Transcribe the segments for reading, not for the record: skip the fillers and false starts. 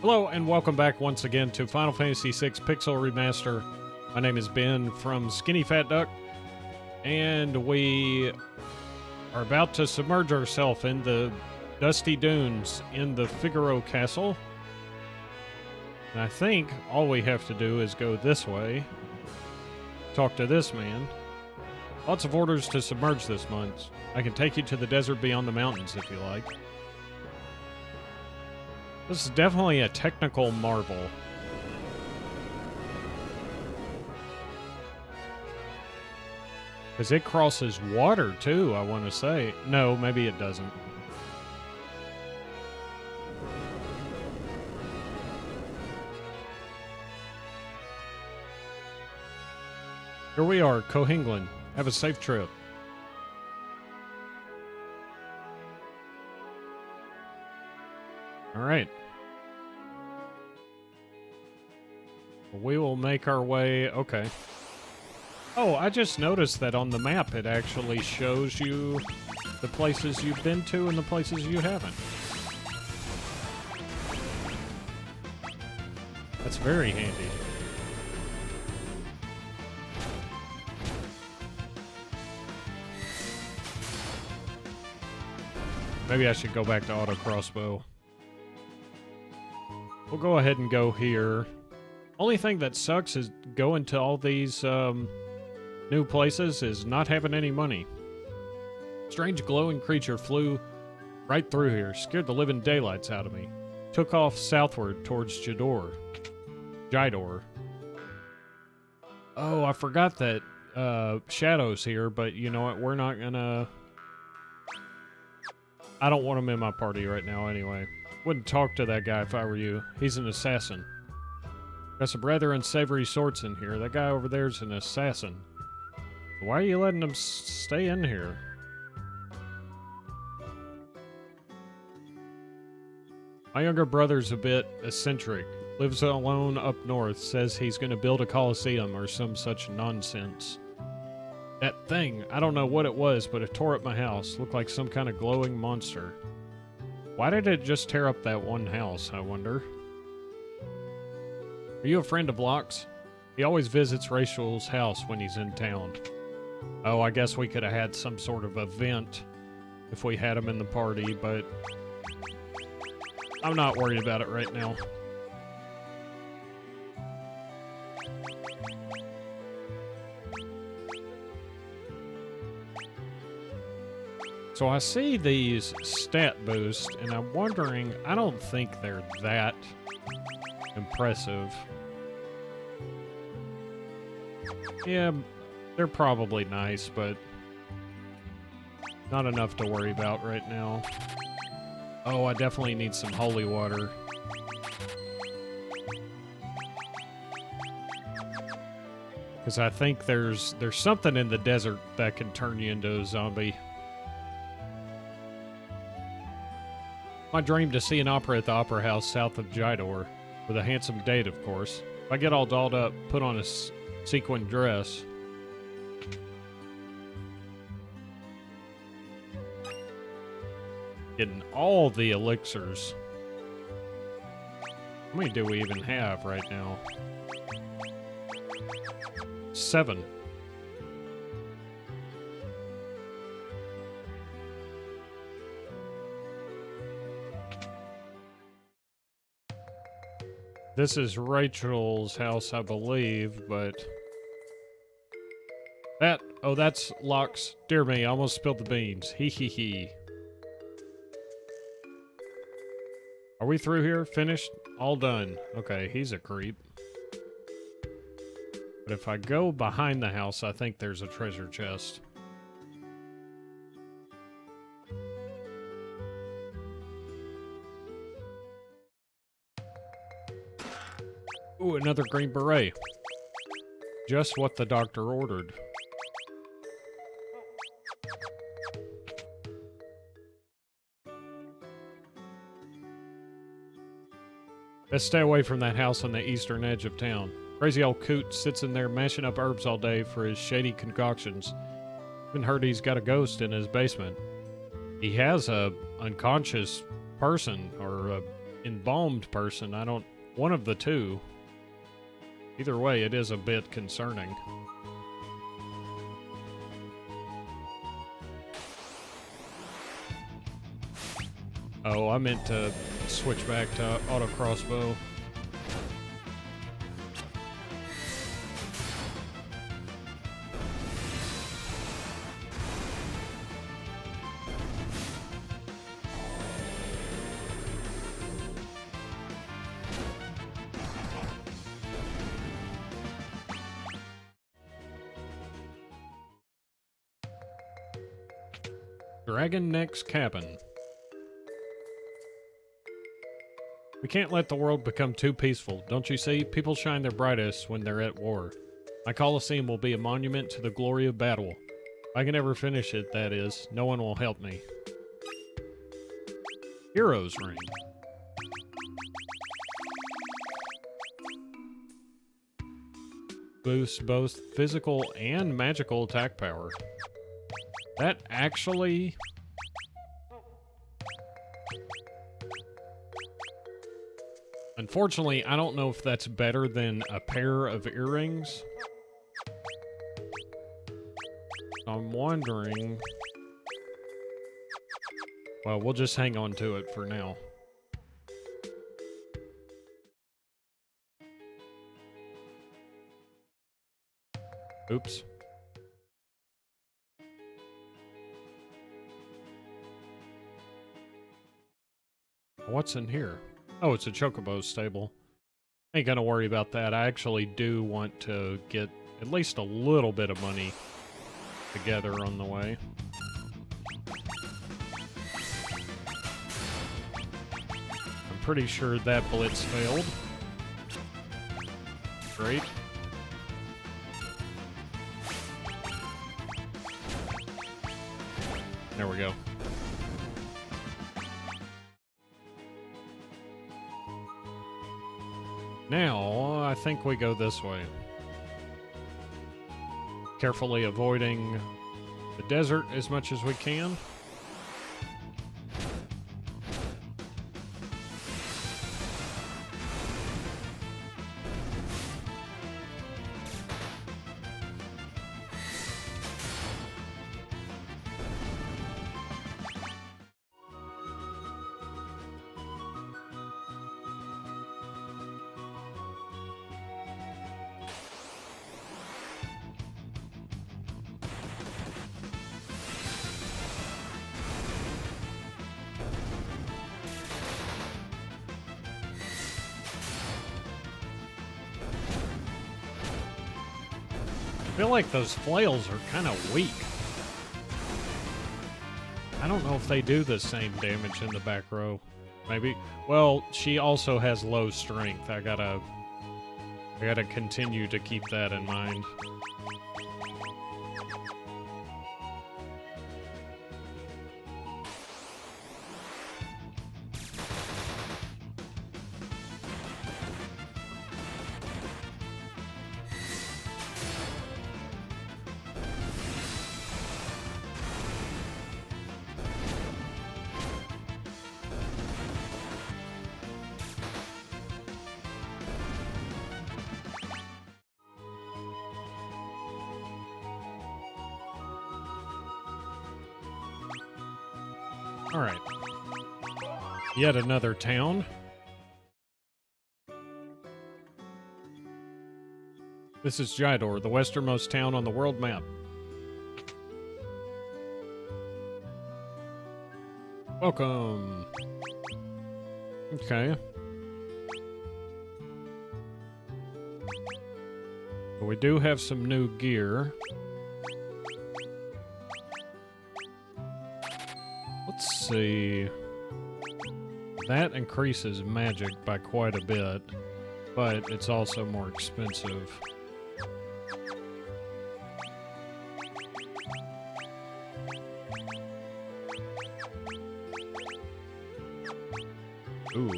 Hello and welcome back once again to Final Fantasy VI Pixel Remaster. My name is Ben from Skinnyfat Duck, and we are about to submerge ourselves in the dusty dunes in the Figaro Castle. And I think all we have to do is go this way, talk to this man. Lots of orders to submerge this month. I can take you to the desert beyond the mountains if you like. This is definitely a technical marvel. Because it crosses water, too, I want to say. No, maybe it doesn't. Here we are, Cohingland. Have a safe trip. All right. We will make our way... Okay. Oh, I just noticed that on the map it actually shows you the places you've been to and the places you haven't. That's very handy. Maybe I should go back to auto crossbow. We'll go ahead and go here. Only thing that sucks is going to all these new places is not having any money. Strange glowing creature flew right through here, scared the living daylights out of me. Took off southward towards Jador. Oh, I forgot that Shadow's here, but you know what? We're not gonna... I don't want him in my party right now anyway. Wouldn't talk to that guy if I were you. He's an assassin. Got some rather unsavory sorts in here. That guy over there's an assassin. Why are you letting him stay in here? My younger brother's a bit eccentric. Lives alone up north. Says he's going to build a coliseum or some such nonsense. That thing, I don't know what it was, but it tore up my house. Looked like some kind of glowing monster. Why did it just tear up that one house, I wonder? Are you a friend of Locke's? He always visits Rachel's house when he's in town. Oh, I guess we could have had some sort of event if we had him in the party, but I'm not worried about it right now. So I see these stat boosts, and I'm wondering, I don't think they're that impressive. Yeah, they're probably nice, but not enough to worry about right now. Oh, I definitely need some holy water. Because I think there's something in the desert that can turn you into a zombie. My dream to see an opera at the Opera House south of Jador, with a handsome date, of course. If I get all dolled up, put on a sequin dress. Getting all the elixirs. How many do we even have right now? 7. This is Rachel's house, I believe, but... Oh, that's Locke's. Dear me, I almost spilled the beans. Hee hee hee. Are we through here? Finished? All done. Okay, he's a creep. But if I go behind the house, I think there's a treasure chest. Ooh, another green beret. Just what the doctor ordered. Best stay away from that house on the eastern edge of town. Crazy old coot sits in there mashing up herbs all day for his shady concoctions. Even heard he's got a ghost in his basement. He has a unconscious person or a embalmed person. I don't... One of the two. Either way, it is a bit concerning. Oh, I meant to switch back to auto crossbow. Dragon Neck's Cabin. We can't let the world become too peaceful. Don't you see? People shine their brightest when they're at war. My Colosseum will be a monument to the glory of battle. If I can ever finish it, that is. No one will help me. Hero's Ring. Boosts both physical and magical attack power. That actually... Unfortunately, I don't know if that's better than a pair of earrings. I'm wondering... Well, we'll just hang on to it for now. Oops. What's in here? Oh, it's a chocobo stable. Ain't gonna worry about that. I actually do want to get at least a little bit of money together on the way. I'm pretty sure that blitz failed. Great. There we go. Now, I think we go this way. Carefully avoiding the desert as much as we can. I feel like those flails are kind of weak. I don't know if they do the same damage in the back row. Maybe. Well, she also has low strength. I gotta continue to keep that in mind. Alright. Yet another town. This is Jador, the westernmost town on the world map. Welcome. Okay. But we do have some new gear. Let's see. That increases magic by quite a bit, but it's also more expensive. Ooh.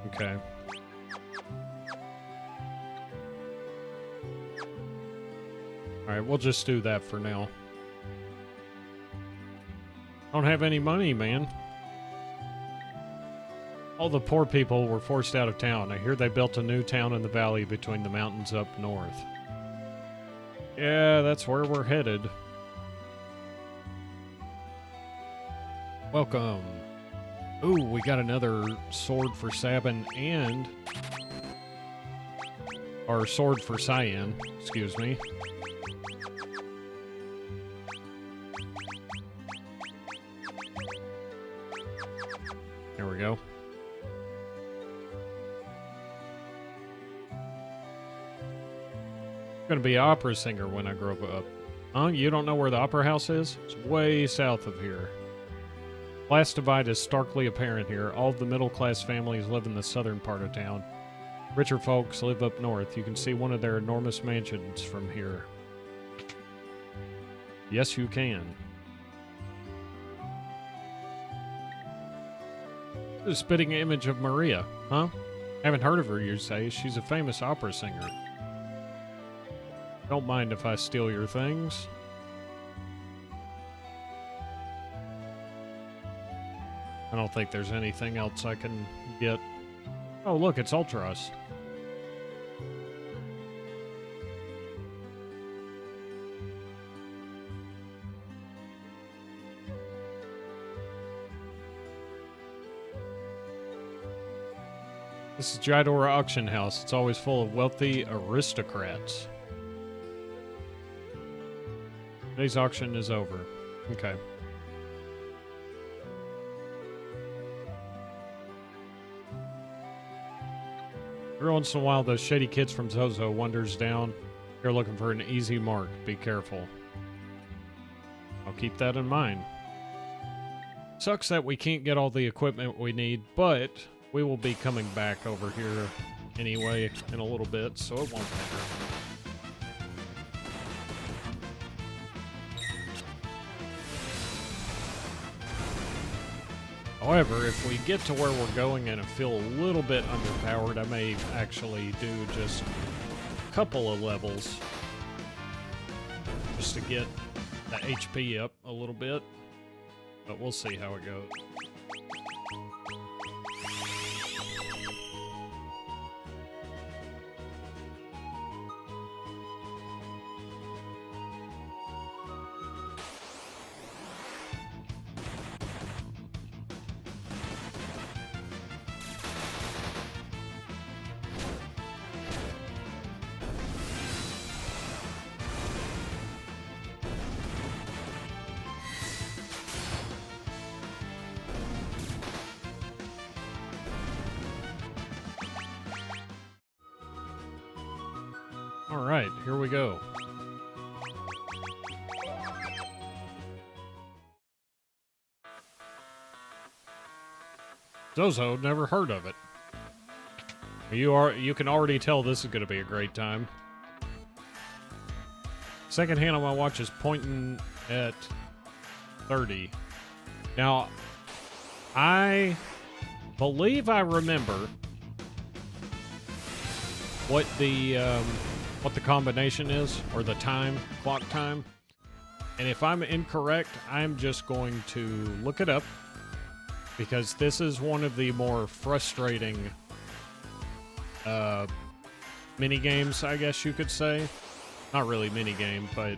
Okay. Alright, we'll just do that for now. Don't have any money, man. All the poor people were forced out of town. I hear they built a new town in the valley between the mountains up north. Yeah, that's where we're headed. Welcome. Ooh, we got another sword for Sabin and... Or sword for Cyan, excuse me. There we go. I'm gonna be an opera singer when I grow up. Huh? You don't know where the opera house is? It's way south of here. Class divide is starkly apparent here. All of the middle-class families live in the southern part of town. Richer folks live up north. You can see one of their enormous mansions from here. Yes, you can. The spitting image of Maria, huh? Haven't heard of her, you say. She's a famous opera singer. Don't mind if I steal your things. I don't think there's anything else I can get. Oh, look, it's Ultros. This is Jador Auction House. It's always full of wealthy aristocrats. Today's auction is over. Okay. Every once in a while, those shady kids from Zozo wanders down. You're looking for an easy mark. Be careful. I'll keep that in mind. Sucks that we can't get all the equipment we need, but we will be coming back over here anyway in a little bit, so it won't matter. However, if we get to where we're going and I feel a little bit underpowered, I may actually do just a couple of levels just to get the HP up a little bit, but we'll see how it goes. Alright, here we go. Zozo, never heard of it. You can already tell this is going to be a great time. Second hand on my watch is pointing at 30. Now, I believe I remember what the combination is, or the clock time. And if I'm incorrect, I'm just going to look it up, because this is one of the more frustrating mini games, I guess you could say. Not really mini game, but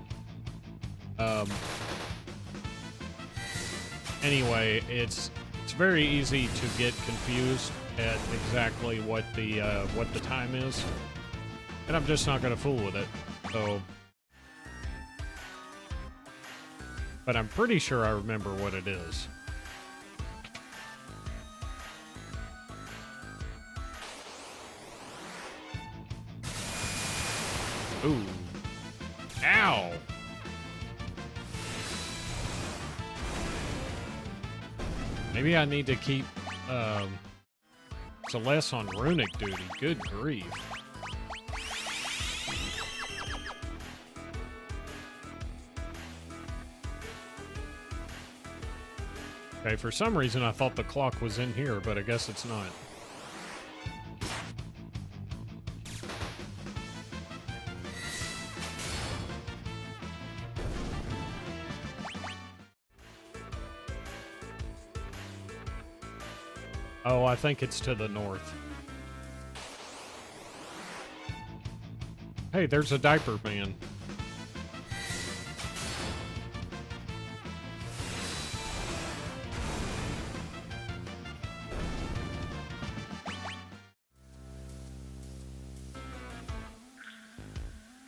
anyway, it's very easy to get confused at exactly what the time is. And I'm just not going to fool with it, so... But I'm pretty sure I remember what it is. Ooh. Ow! Maybe I need to keep, Celeste on runic duty. Good grief. Okay, for some reason I thought the clock was in here, but I guess it's not. Oh, I think it's to the north. Hey, there's a diaper man.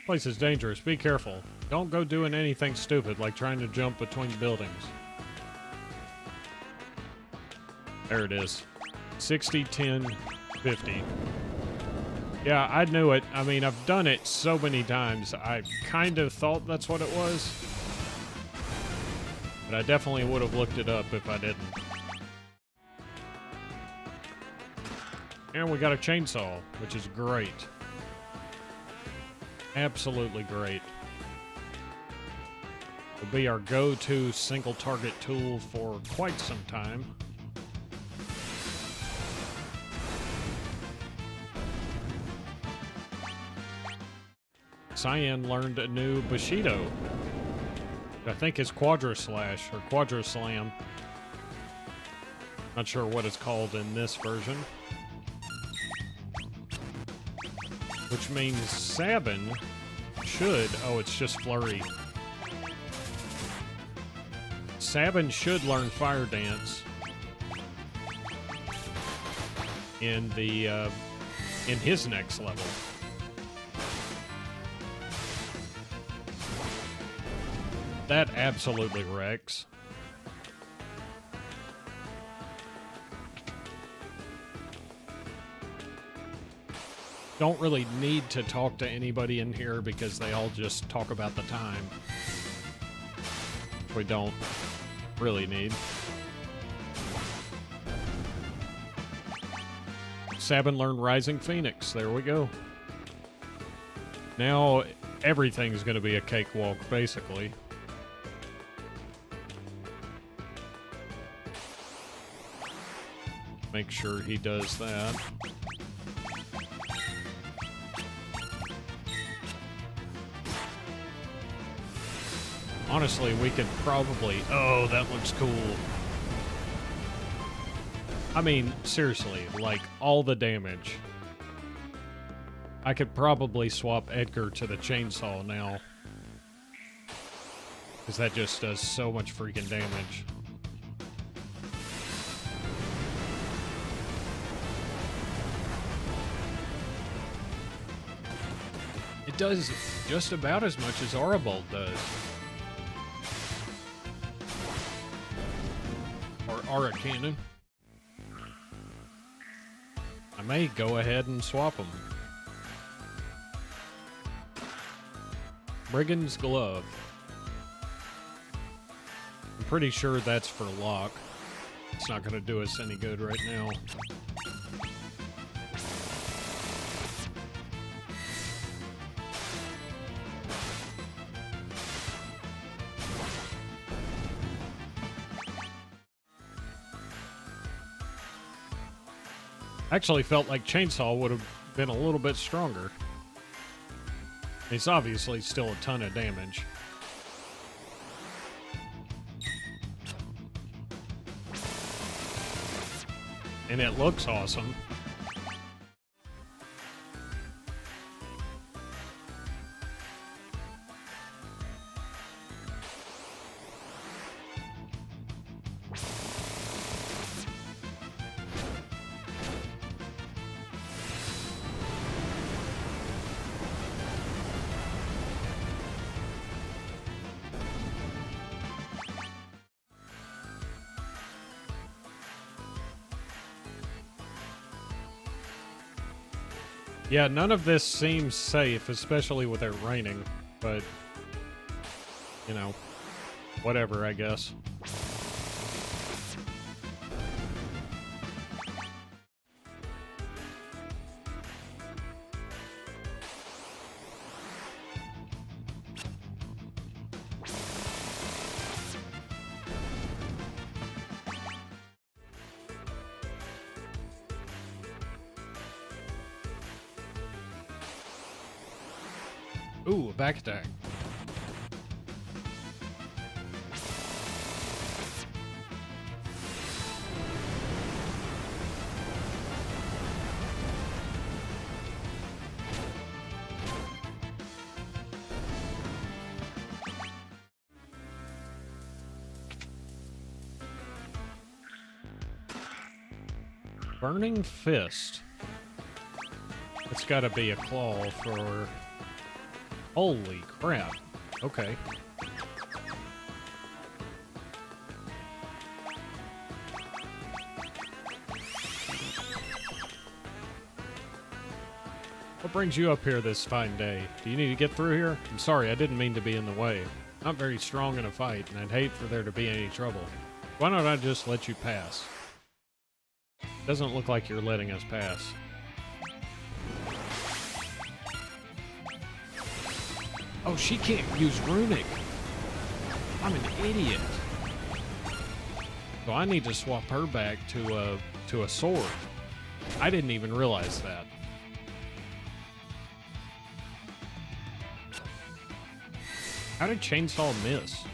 Place is dangerous. Be careful. Don't go doing anything stupid like trying to jump between buildings. There it is. 60, 10, 50. Yeah, I knew it. I mean, I've done it so many times. I kind of thought that's what it was. But I definitely would have looked it up if I didn't. And we got a chainsaw, which is great. Absolutely great. Will be our go-to single target tool for quite some time. Cyan learned a new Bushido. I think is Quadra Slash or Quadra Slam. Not sure what it's called in this version. Which means Sabin should... Oh, it's just Flurry. Sabin should learn Fire Dance in the in his next level. That absolutely wrecks. Don't really need to talk to anybody in here because they all just talk about the time. We don't really need. Sabin learned Rising Phoenix. There we go. Now everything's going to be a cakewalk, basically. Make sure he does that. Honestly, we could probably... Oh, that looks cool. I mean, seriously, like, all the damage. I could probably swap Edgar to the chainsaw now. Because that just does so much freaking damage. It does just about as much as Aurabolt does. Or Aura Cannon. I may go ahead and swap them. Brigand's Glove. I'm pretty sure that's for luck. It's not going to do us any good right now. Actually felt like Chainsaw would have been a little bit stronger. It's obviously still a ton of damage. And it looks awesome. Yeah, none of this seems safe, especially with it raining, but, you know, whatever, I guess. Ooh, a back attack. Burning Fist. It's gotta be a claw for... Holy crap. Okay. What brings you up here this fine day? Do you need to get through here? I'm sorry, I didn't mean to be in the way. Not very strong in a fight, and I'd hate for there to be any trouble. Why don't I just let you pass? Doesn't look like you're letting us pass. Oh, she can't use runic. I'm an idiot. So I need to swap her back to a sword. I didn't even realize that. How did Chainsaw miss?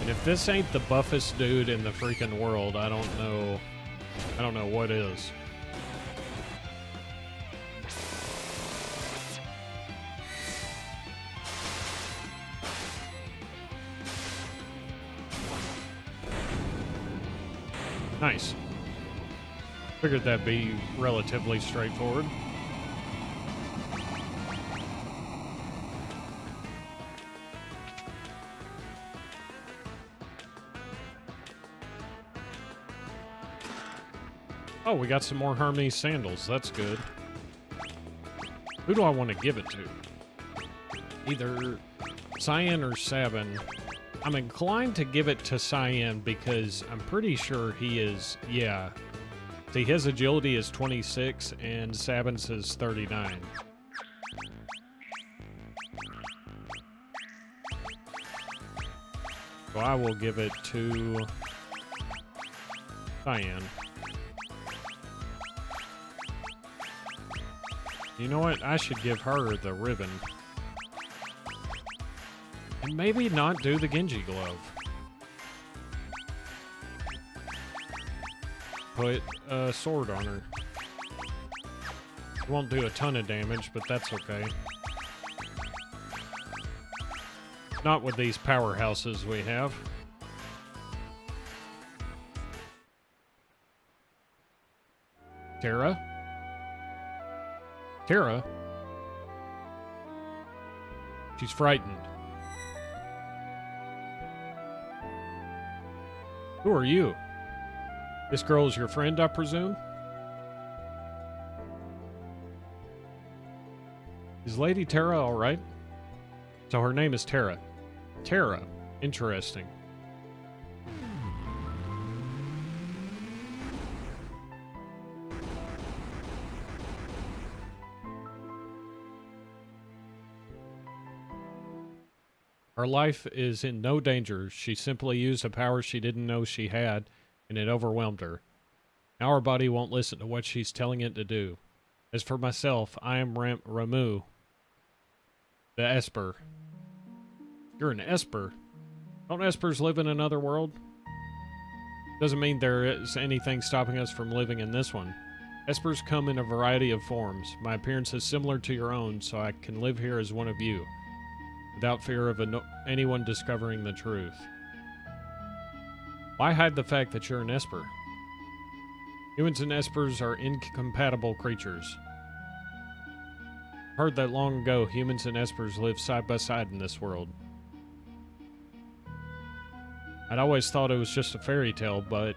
And if this ain't the buffest dude in the freaking world, I don't know what is. Nice. Figured that'd be relatively straightforward. Oh, we got some more Harmony sandals. That's good. Who do I want to give it to? Either Cyan or Sabin. I'm inclined to give it to Cyan because I'm pretty sure he is, yeah. See, his agility is 26 and Sabin's is 39. So I will give it to Cyan. You know what? I should give her the ribbon. And maybe not do the Genji glove. Put a sword on her. It won't do a ton of damage, but that's okay. Not with these powerhouses we have. Terra? Terra? She's frightened. Who are you? This girl is your friend, I presume? Is Lady Terra alright? So her name is Terra. Terra. Interesting. Her life is in no danger. She simply used a power she didn't know she had, and it overwhelmed her. Now her body won't listen to what she's telling it to do. As for myself, I am Ramu, the Esper. You're an Esper. Don't Espers live in another world? Doesn't mean there is anything stopping us from living in this one. Espers come in a variety of forms. My appearance is similar to your own, so I can live here as one of you, without fear of anyone discovering the truth. Why hide the fact that you're an Esper? Humans and Espers are incompatible creatures. Heard that long ago humans and Espers lived side by side in this world. I'd always thought it was just a fairy tale, but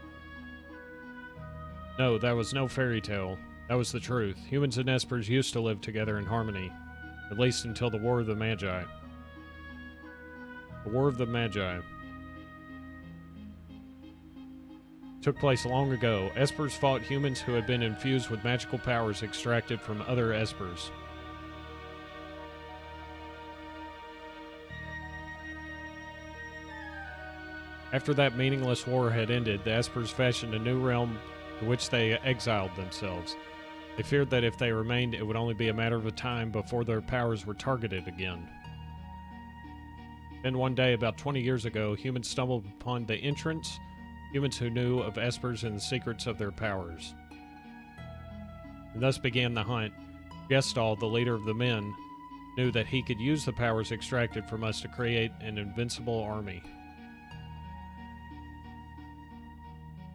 no, that was no fairy tale. That was the truth. Humans and Espers used to live together in harmony, at least until the War of the Magi. The War of the Magi took place long ago. Espers fought humans who had been infused with magical powers extracted from other Espers. After that meaningless war had ended, the Espers fashioned a new realm to which they exiled themselves. They feared that if they remained, it would only be a matter of time before their powers were targeted again. Then one day, about 20 years ago, humans stumbled upon the entrance, humans who knew of Espers and the secrets of their powers. And thus began the hunt. Gestal, the leader of the men, knew that he could use the powers extracted from us to create an invincible army.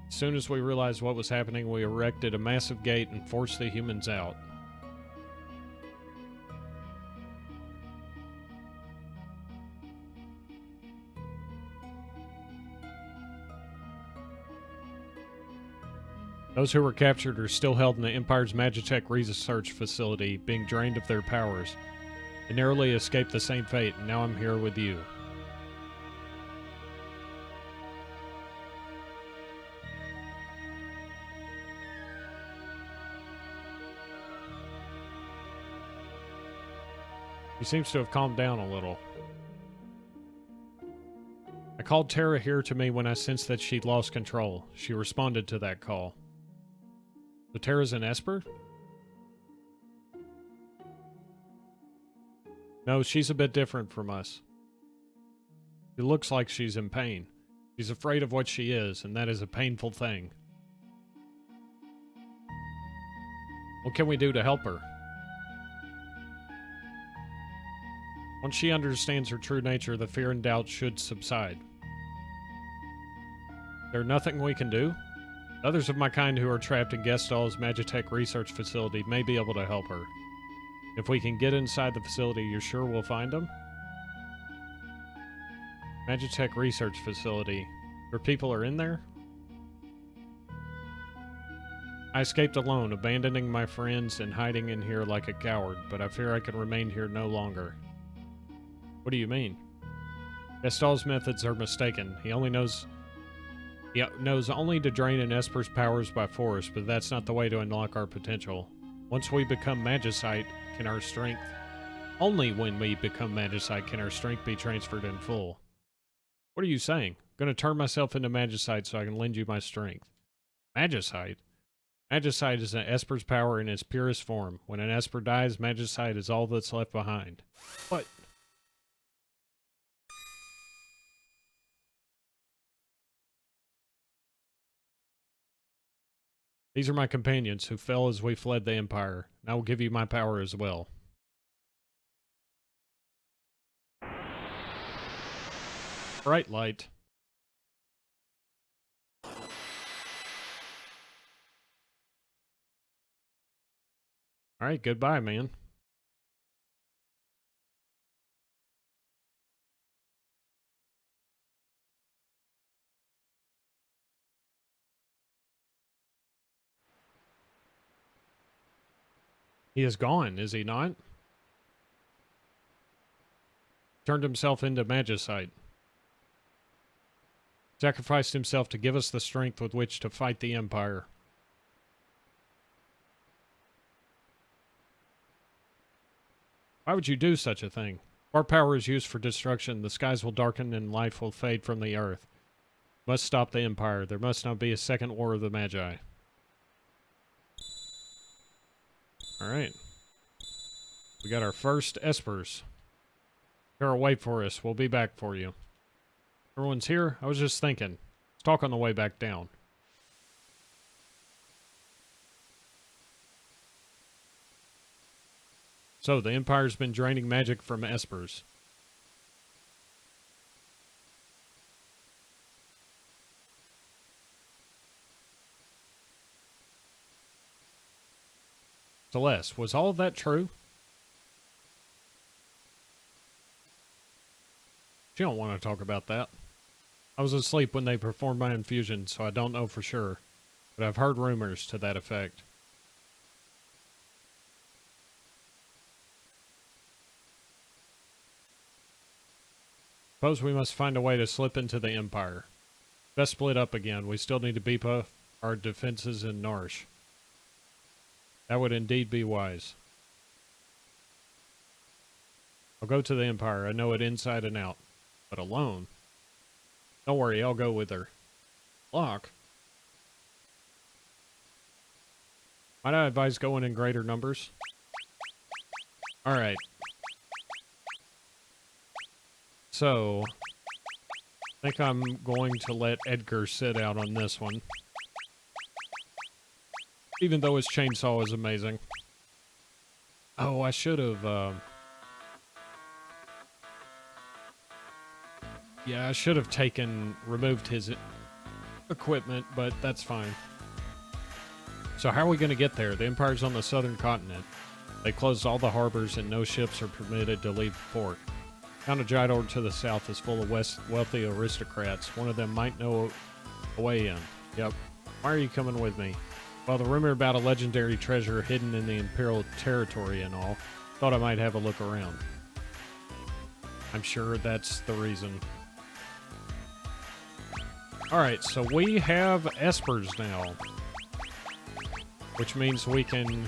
As soon as we realized what was happening, we erected a massive gate and forced the humans out. Those who were captured are still held in the Empire's Magitech research facility, being drained of their powers. I narrowly escaped the same fate, and now I'm here with you. He seems to have calmed down a little. I called Terra here to me when I sensed that she'd lost control. She responded to that call. So Terra's an Esper? No, she's a bit different from us. She looks like she's in pain. She's afraid of what she is, and that is a painful thing. What can we do to help her? Once she understands her true nature, the fear and doubt should subside. There's nothing we can do? Others of my kind who are trapped in Gestall's Magitech research facility may be able to help her. If we can get inside the facility, you're sure we'll find them? Magitech research facility. Where people are in there? I escaped alone, abandoning my friends and hiding in here like a coward, but I fear I can remain here no longer. What do you mean? Gestall's methods are mistaken. He knows only to drain an Esper's powers by force, but that's not the way to unlock our potential. Once we become magicite, can our strength... Only when we become magicite can our strength be transferred in full. What are you saying? I'm going to turn myself into magicite so I can lend you my strength. Magicite? Magicite is an Esper's power in its purest form. When an Esper dies, magicite is all that's left behind. What? These are my companions who fell as we fled the Empire, and I will give you my power as well. Bright light. Alright, goodbye, man. He is gone, is he not? Turned himself into magicite. Sacrificed himself to give us the strength with which to fight the Empire. Why would you do such a thing? If our power is used for destruction, the skies will darken and life will fade from the earth. Must stop the Empire. There must not be a second war of the Magi. Alright. We got our first Espers. Terra, wait for us. We'll be back for you. Everyone's here? I was just thinking. Let's talk on the way back down. So, the Empire's been draining magic from Espers. Celeste, was all of that true? She don't want to talk about that. I was asleep when they performed my infusion, so I don't know for sure. But I've heard rumors to that effect. Suppose we must find a way to slip into the Empire. Best split up again. We still need to beef up our defenses in Narsh. That would indeed be wise. I'll go to the Empire. I know it inside and out. But alone? Don't worry, I'll go with her. Locke? Might I advise going in greater numbers? Alright. So, I think I'm going to let Edgar sit out on this one. Even though his chainsaw is amazing. Oh, I should have, Yeah, I should have removed his equipment, but that's fine. So how are we going to get there? The Empire's on the southern continent. They closed all the harbors and no ships are permitted to leave the port. Town of Jador to the south is full of wealthy aristocrats. One of them might know a way in. Yep. Why are you coming with me? Well, the rumor about a legendary treasure hidden in the Imperial territory and all. Thought I might have a look around. I'm sure that's the reason. Alright, so we have espers now. Which means we can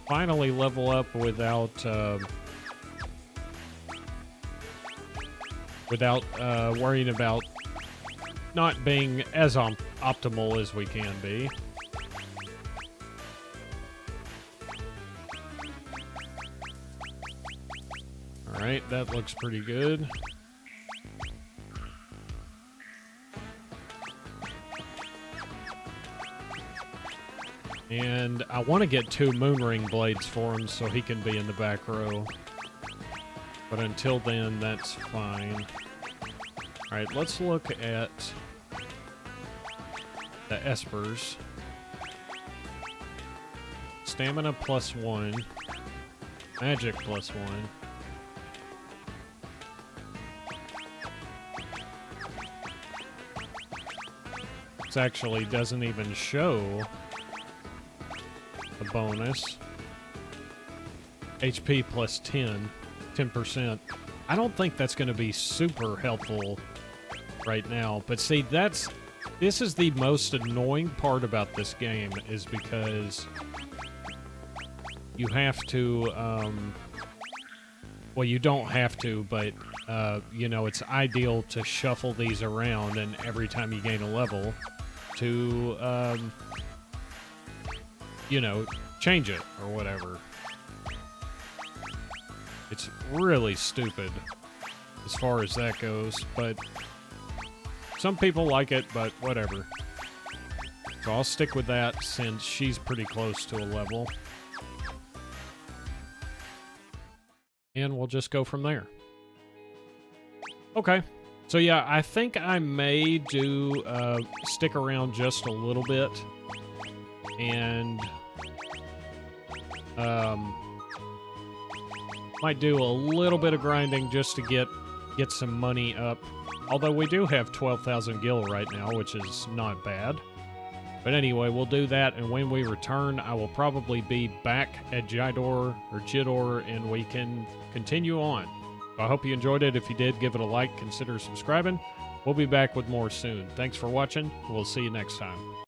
finally level up without worrying about not being as optimal as we can be. Alright, that looks pretty good. And I want to get 2 moonring blades for him so he can be in the back row. But until then, that's fine. Alright, let's look at the espers. Stamina +1. Magic +1. This actually doesn't even show a bonus. HP +10. 10%. I don't think that's going to be super helpful right now. But see, this is the most annoying part about this game, is because you have to, well, you don't have to, but, you know, it's ideal to shuffle these around, and every time you gain a level to, you know, change it or whatever. It's really stupid as far as that goes, but some people like it, but whatever. So I'll stick with that since she's pretty close to a level. And we'll just go from there. Okay. So yeah, I think I may do stick around just a little bit. And might do a little bit of grinding just to get some money up. Although we do have 12,000 gil right now, which is not bad. But anyway, we'll do that, and when we return, I will probably be back at Jador, and we can continue on. So I hope you enjoyed it. If you did, give it a like, consider subscribing. We'll be back with more soon. Thanks for watching. We'll see you next time.